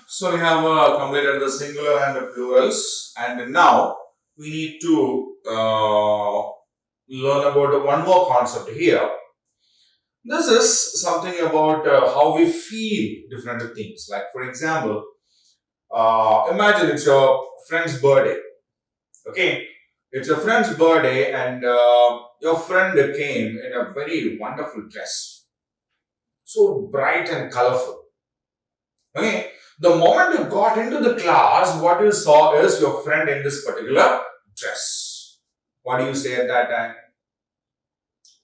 So we have completed the singular and the plurals, and now we need to learn about one more concept here. This is something about how we feel different things. Like for example, imagine it's your friend's birthday. Okay, it's a friend's birthday, and your friend came in a very wonderful dress, so bright and colorful. Okay, the moment you got into the class, what you saw is your friend in this particular dress. What do you say at that time?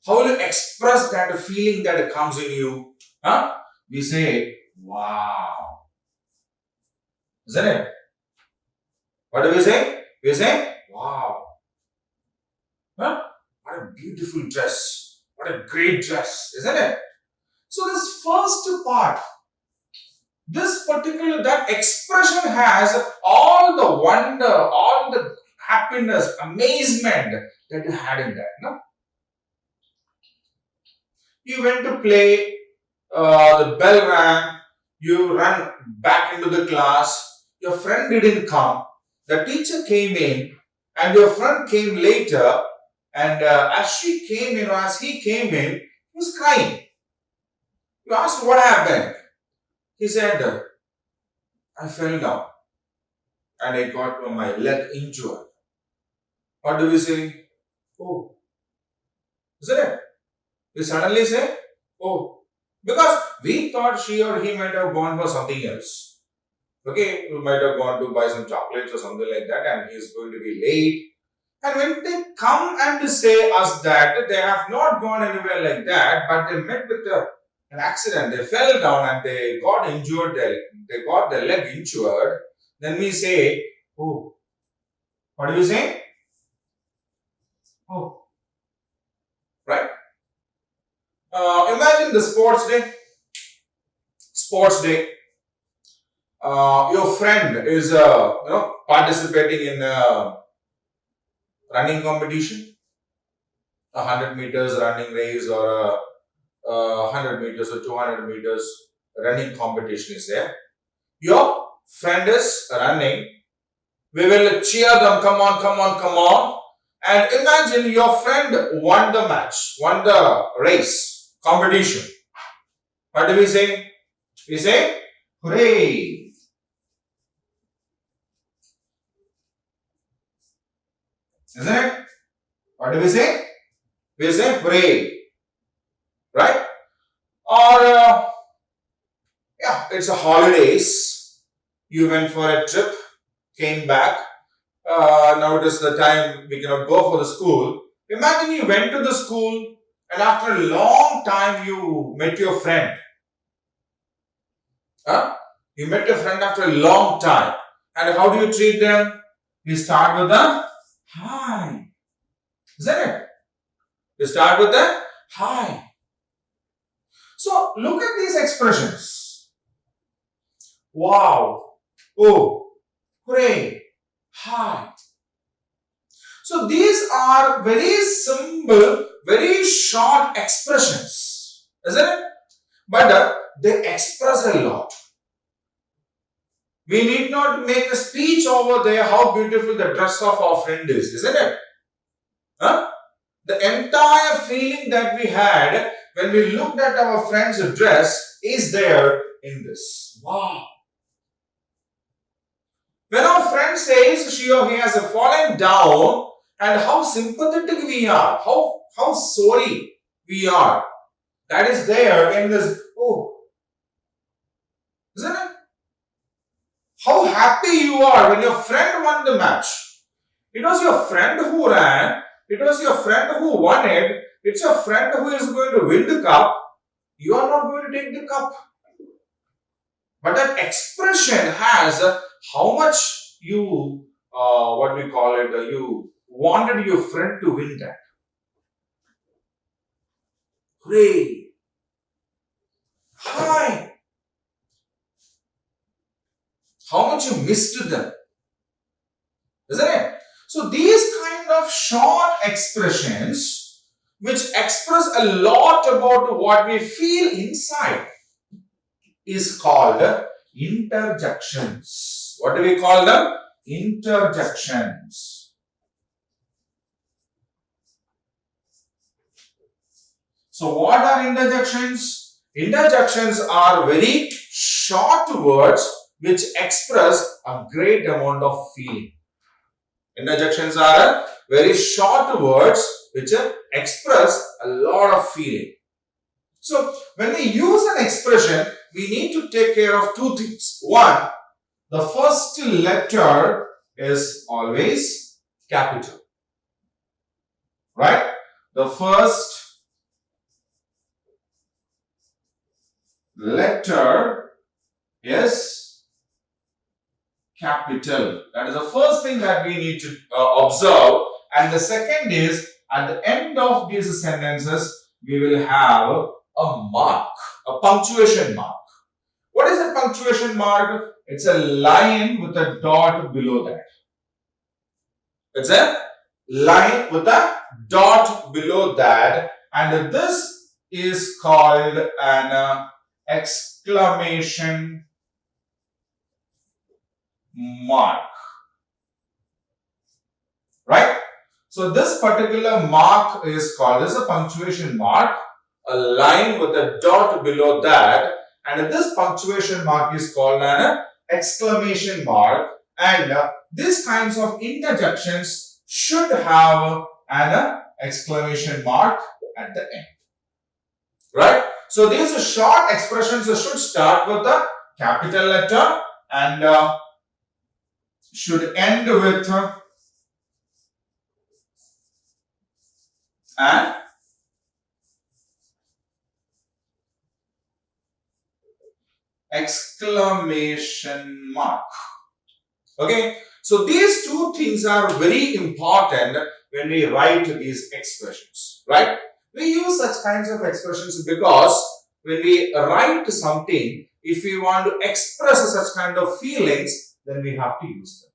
How will you express that feeling that comes in you? Huh? We say, wow. Isn't it? What do we say? We say, wow. Huh? What a beautiful dress. What a great dress. Isn't it? So this first part, this particular, that expression has all the wonder, all the happiness, amazement that you had in that. No? You went to play, the bell rang, you ran back into the class, your friend didn't come, the teacher came in, and your friend came later, and as she came in or as he came in, he was crying. You asked what happened. He said, I fell down and I got my leg injured. What do we say? Oh, isn't it? We suddenly say, oh, because we thought she or he might have gone for something else. Okay, we might have gone to buy some chocolates or something like that, and he's going to be late. And when they come and say us that they have not gone anywhere like that, but they met with an accident, they fell down and they got injured, they got their leg injured, then we say, oh, what do we say? Oh, right? Imagine the sports day. Sports day. Your friend is participating in a running competition, 100 meters running race or a 100 meters or 200 meters running competition is there. Your friend is running. We will cheer them, come on, come on, come on. And imagine your friend won the match, won the race, competition. What do we say? We say, hooray. Isn't it? What do we say? We say, hooray. Right? Or, it's a holidays. You went for a trip, came back. Now it is the time we cannot go for the school. Imagine you went to the school and after a long time you met your friend. Huh? You met your friend after a long time. And how do you treat them? You start with a hi. Isn't it? You start with a hi. So look at these expressions. Wow. Oh. Hooray. Hi. So these are very simple, very short expressions, isn't it? But they express a lot. We need not make a speech over there how beautiful the dress of our friend is, isn't it? Huh? The entire feeling that we had when we looked at our friend's dress is there in this. Wow. When our friend says she or he has fallen down, and how sympathetic we are, how sorry we are, that is there in this, oh, isn't it? How happy you are when your friend won the match. It was your friend who ran, it was your friend who won it, it's your friend who is going to win the cup, you are not going to take the cup. But that expression has how much you, you wanted your friend to win that. Hooray! Hi! How much you missed them. Isn't it? So these kind of short expressions which express a lot about what we feel inside is called interjections. What do we call them? Interjections. So what are interjections? Interjections are very short words which express a great amount of feeling. Interjections are very short words which express a lot of feeling. So when we use an expression, we need to take care of two things. One, the first letter is always capital. Right? The first letter is capital. That is the first thing that we need to observe. And the second is, at the end of these sentences, we will have a mark, a punctuation mark. What is a punctuation mark? It's a line with a dot below that. It's a line with a dot below that, and this is called an exclamation mark. Right? So this particular mark is called as a punctuation mark, a line with a dot below that, and this punctuation mark is called an exclamation mark, and these kinds of interjections should have an exclamation mark at the end. Right? So these short expressions should start with the capital letter and should end with an exclamation mark. Okay, so these two things are very important when we write these expressions, right? We use such kinds of expressions because when we write something, if we want to express such kind of feelings, then we have to use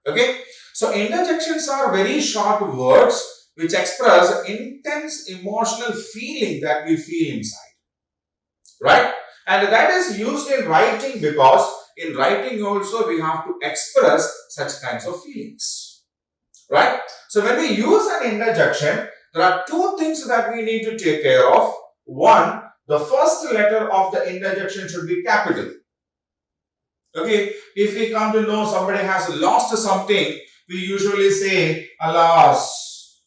them. Okay, so interjections are very short words which express intense emotional feeling that we feel inside, right? And that is used in writing because in writing also we have to express such kinds of feelings, right? So when we use an interjection, there are two things that we need to take care of. One, the first letter of the interjection should be capital. Okay, if we come to know somebody has lost something, we usually say, alas.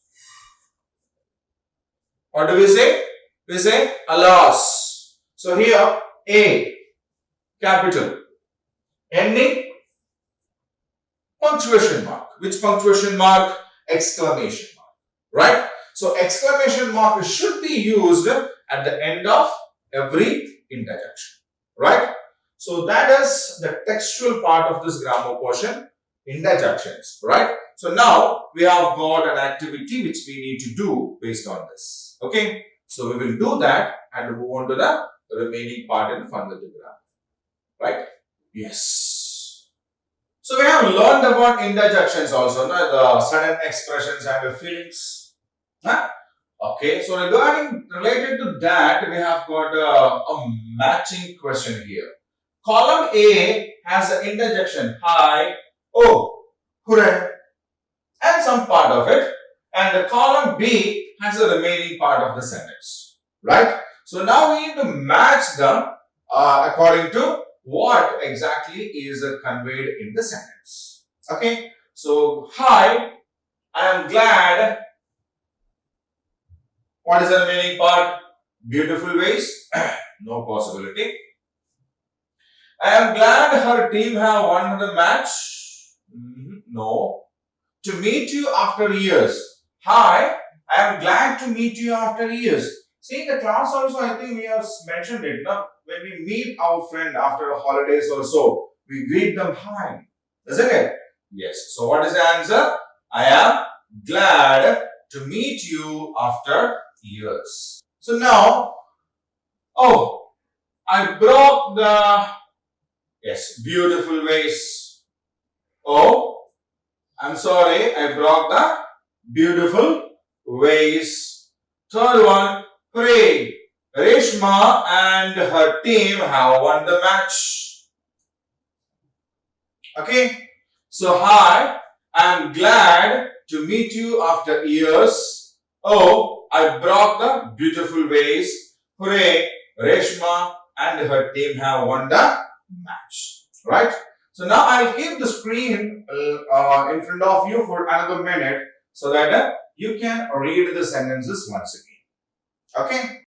What do we say? We say, alas. So here, A, capital, ending, punctuation mark. Which punctuation mark? Exclamation mark. Right? So exclamation mark should be used at the end of every interjection. Right? So that is the textual part of this grammar portion, interjections. Right? So now we have got an activity which we need to do based on this. Okay? So we will do that and move on to the remaining part in fun with the grammar. Right? Yes. So we have learned about interjections also, no? The sudden expressions and the feelings. Huh? Okay, so related to that, we have got a matching question here. Column A has an interjection, hi, oh, hooray, and some part of it, and the column B has the remaining part of the sentence, right? So now we need to match them according to what exactly is conveyed in the sentence. Okay, so hi, I am glad. What is the remaining part? Beautiful ways? No possibility. I am glad her team have won the match. No. To meet you after years. Hi, I am glad to meet you after years. See, in the class also, I think we have mentioned it. No? When we meet our friend after holidays or so, we greet them hi. Isn't it? Yes. So what is the answer? I am glad to meet you after years. So now, oh, I broke the, yes, beautiful vase. Oh, I'm sorry, I broke the beautiful vase. Third one, hooray. Reshma and her team have won the match. Okay. So, hi, I'm glad to meet you after years. Oh, I brought the beautiful vase. Hooray, Reshma and her team have won the match. Right? So, now I'll keep the screen in front of you for another minute so that you can read the sentences once again. Okay?